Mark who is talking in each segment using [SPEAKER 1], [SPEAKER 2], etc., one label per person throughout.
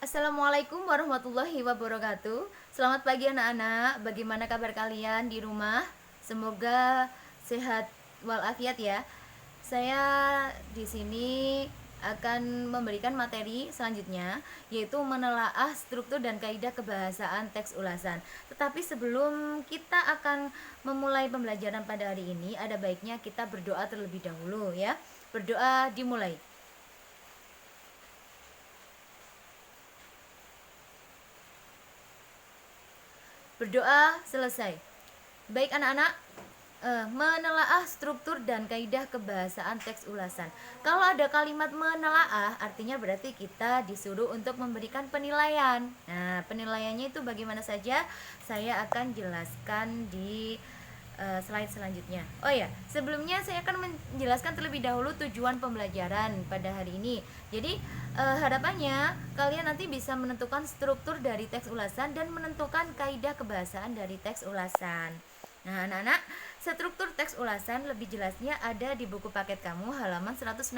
[SPEAKER 1] Assalamualaikum warahmatullahi wabarakatuh. Selamat pagi anak-anak. Bagaimana kabar kalian di rumah? Semoga sehat walafiat ya. Saya di sini akan memberikan materi selanjutnya, yaitu menelaah struktur dan kaidah kebahasaan teks ulasan. Tetapi sebelum kita akan memulai pembelajaran pada hari ini, ada baiknya kita berdoa terlebih dahulu ya. Berdoa dimulai. Berdoa selesai. Baik anak-anak, menelaah struktur dan kaidah kebahasaan teks ulasan. Kalau ada kalimat menelaah, artinya berarti kita disuruh untuk memberikan penilaian. Nah, penilaiannya itu bagaimana saja? Saya akan jelaskan di slide selanjutnya. Oh ya, sebelumnya saya akan menjelaskan terlebih dahulu tujuan pembelajaran pada hari ini. Jadi harapannya kalian nanti bisa menentukan struktur dari teks ulasan dan menentukan kaidah kebahasaan dari teks ulasan. Nah, anak-anak, struktur teks ulasan lebih jelasnya ada di buku paket kamu halaman 166.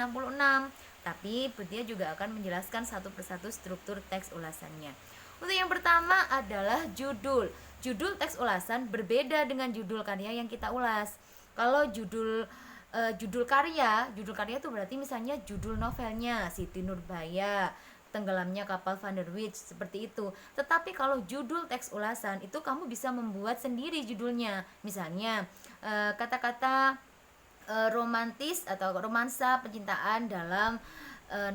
[SPEAKER 1] Tapi Butia juga akan menjelaskan satu persatu struktur teks ulasannya. Untuk yang pertama adalah judul. Judul teks ulasan berbeda dengan judul karya yang kita ulas. Kalau judul karya itu berarti misalnya judul novelnya Siti Nurbaya, Tenggelamnya Kapal Van der Wijk, seperti itu. Tetapi kalau judul teks ulasan itu kamu bisa membuat sendiri judulnya. Misalnya kata-kata romantis atau romansa percintaan dalam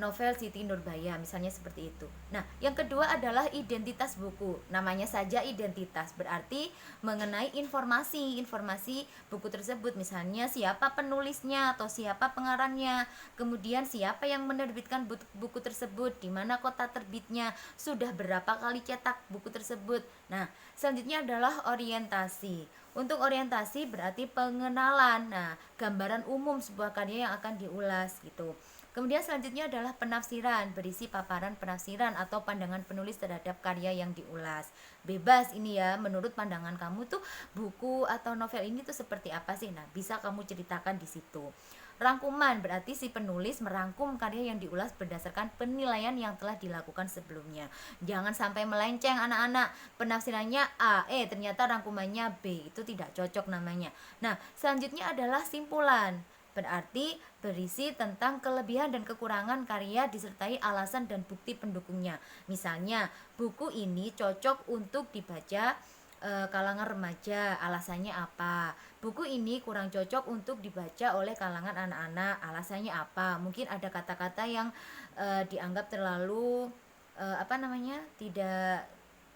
[SPEAKER 1] novel Siti Nurbaya, misalnya seperti itu. Nah, yang kedua adalah identitas buku. Namanya saja identitas, berarti mengenai informasi buku tersebut, misalnya siapa penulisnya atau siapa pengarangnya, kemudian siapa yang menerbitkan buku tersebut, di mana kota terbitnya, sudah berapa kali cetak buku tersebut. Nah, selanjutnya adalah orientasi. Untuk orientasi berarti pengenalan. Nah, gambaran umum sebuah karya yang akan diulas gitu. Kemudian selanjutnya adalah penafsiran, berisi paparan penafsiran atau pandangan penulis terhadap karya yang diulas. Bebas ini ya, menurut pandangan kamu tuh buku atau novel ini tuh seperti apa sih? Nah, bisa kamu ceritakan di situ. Rangkuman berarti si penulis merangkum karya yang diulas berdasarkan penilaian yang telah dilakukan sebelumnya. Jangan sampai melenceng anak-anak. Penafsirannya A, ternyata rangkumannya B. Itu tidak cocok namanya. Nah, selanjutnya adalah simpulan. Berarti berisi tentang kelebihan dan kekurangan karya disertai alasan dan bukti pendukungnya. Misalnya, buku ini cocok untuk dibaca kalangan remaja, alasannya apa? Buku ini kurang cocok untuk dibaca oleh kalangan anak-anak, alasannya apa? Mungkin ada kata-kata yang dianggap terlalu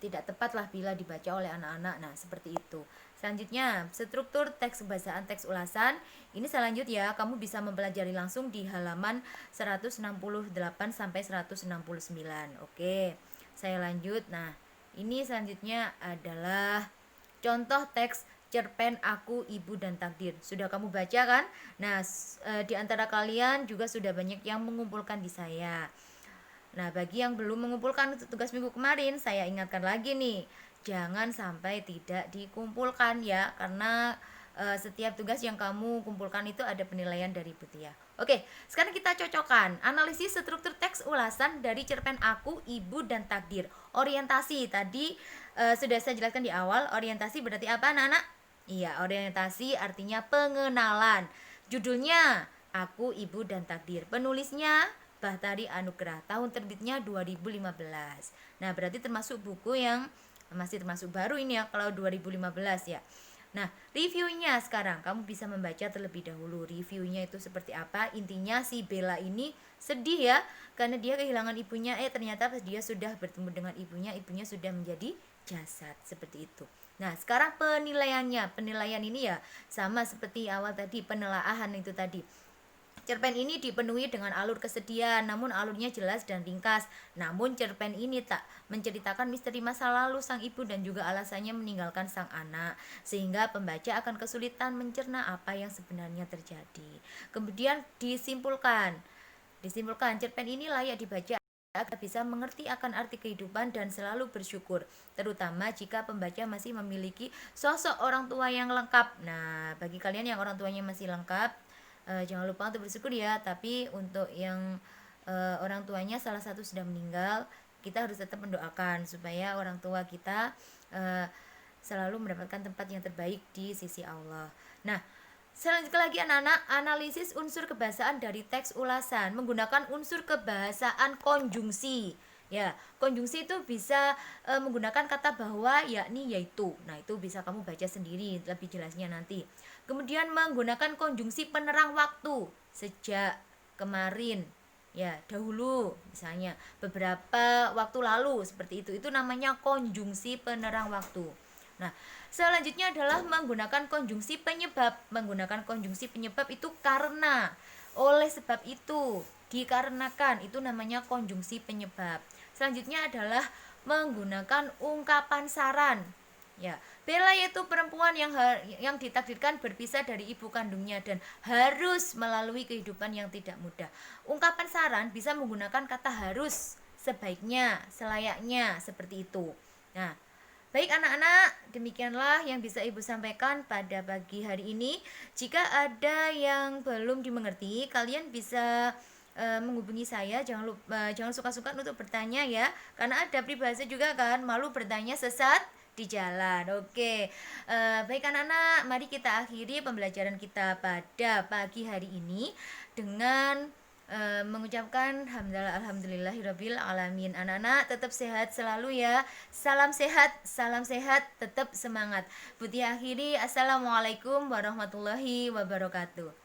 [SPEAKER 1] tidak tepat lah bila dibaca oleh anak-anak. Nah, seperti itu. Selanjutnya, struktur teks bahasaan teks ulasan. Ini selanjutnya kamu bisa mempelajari langsung di halaman 168 sampai 169. Oke. Saya lanjut. Nah, ini selanjutnya adalah contoh teks cerpen Aku, Ibu dan Takdir. Sudah kamu baca kan? Nah, di antara kalian juga sudah banyak yang mengumpulkan di saya. Nah, bagi yang belum mengumpulkan untuk tugas minggu kemarin, saya ingatkan lagi nih, jangan sampai tidak dikumpulkan ya, karena setiap tugas yang kamu kumpulkan itu ada penilaian dari Butia. Oke, sekarang kita cocokkan analisis struktur teks ulasan dari cerpen Aku, Ibu dan Takdir. Orientasi tadi sudah saya jelaskan di awal. Orientasi berarti apa, anak-anak? Iya, orientasi artinya pengenalan. Judulnya Aku, Ibu dan Takdir. Penulisnya Bahtari Anugrah. Tahun terbitnya 2015. Nah, berarti termasuk buku yang masih termasuk baru ini ya kalau 2015 ya. Nah, reviewnya sekarang kamu bisa membaca terlebih dahulu. Reviewnya itu seperti apa? Intinya si Bella ini sedih ya karena dia kehilangan ibunya. Ternyata pas dia sudah bertemu dengan ibunya sudah menjadi jasad, seperti itu. Nah, sekarang penilaiannya. Penilaian ini ya sama seperti awal tadi, penelaahan itu tadi. Cerpen ini dipenuhi dengan alur kesedihan, namun alurnya jelas dan ringkas. Namun cerpen ini tak menceritakan misteri masa lalu sang ibu dan juga alasannya meninggalkan sang anak, sehingga pembaca akan kesulitan mencerna apa yang sebenarnya terjadi. Kemudian disimpulkan cerpen ini layak dibaca agar bisa mengerti akan arti kehidupan dan selalu bersyukur, terutama jika pembaca masih memiliki sosok orang tua yang lengkap. Nah, bagi kalian yang orang tuanya masih lengkap, jangan lupa untuk bersyukur ya. Tapi untuk yang orang tuanya salah satu sudah meninggal, kita harus tetap mendoakan supaya orang tua kita selalu mendapatkan tempat yang terbaik di sisi Allah. Nah, selanjutnya lagi anak-anak, analisis unsur kebahasaan dari teks ulasan menggunakan unsur kebahasaan konjungsi. Ya, konjungsi itu bisa menggunakan kata bahwa, yakni, yaitu. Nah, itu bisa kamu baca sendiri lebih jelasnya nanti. Kemudian menggunakan konjungsi penerang waktu, sejak, kemarin, ya, dahulu, misalnya beberapa waktu lalu, seperti itu namanya konjungsi penerang waktu. Nah, selanjutnya adalah menggunakan konjungsi penyebab. Menggunakan konjungsi penyebab itu karena, oleh sebab itu, dikarenakan, itu namanya konjungsi penyebab. Selanjutnya adalah menggunakan ungkapan saran. Ya, Bella yaitu perempuan yang ditakdirkan berpisah dari ibu kandungnya dan harus melalui kehidupan yang tidak mudah. Ungkapan saran bisa menggunakan kata harus, sebaiknya, selayaknya, seperti itu. Nah, baik anak-anak, demikianlah yang bisa Ibu sampaikan pada pagi hari ini. Jika ada yang belum dimengerti, kalian bisa menghubungi saya. Jangan suka-suka untuk bertanya ya, karena ada peribahasa juga kan, malu bertanya sesat di jalan. Oke, baik anak-anak, mari kita akhiri pembelajaran kita pada pagi hari ini dengan mengucapkan alhamdulillahirabbil alamin. Anak-anak tetap sehat selalu ya. Salam sehat, tetap semangat. Putih akhiri, assalamualaikum warahmatullahi wabarakatuh.